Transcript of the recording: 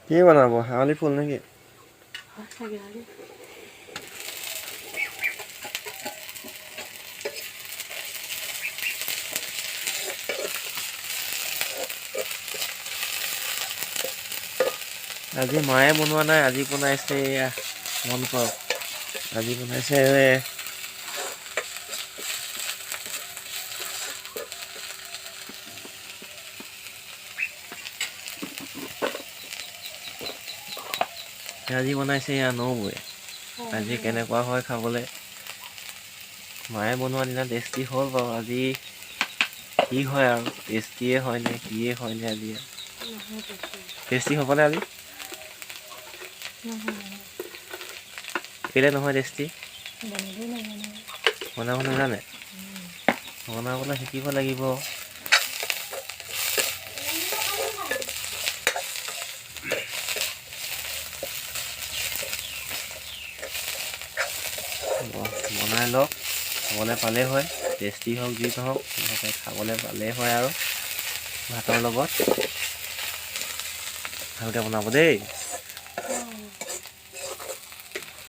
কি বনাব শেৱালি ফুল নেকি? আজি মায়ে বনোৱা নাই, আজি বনাইছে এয়া মন কৰক। আজি বনাইছে আজি বনাইছে এয়া নবৌয়ে। আজি কেনেকুৱা হয় খাবলৈ, মায়ে বনোৱা দিনা টেষ্টি হ'ল বাৰু, আজি কি হয় আৰু টেষ্টিয়ে হয় নে কিয়ে হয় নে আজি টেষ্টি হ'বনে আজি? কেলে নহয় টেষ্টি? বনাব নাজানে? বনাবলৈ শিকিব লাগিব। বনাই লওক, খাবলৈ পালেই হয়, টেষ্টি হওক যি নহওক, খাবলৈ পালেই হয় আৰু ভাতৰ লগত ভালকৈ বনাব দেই।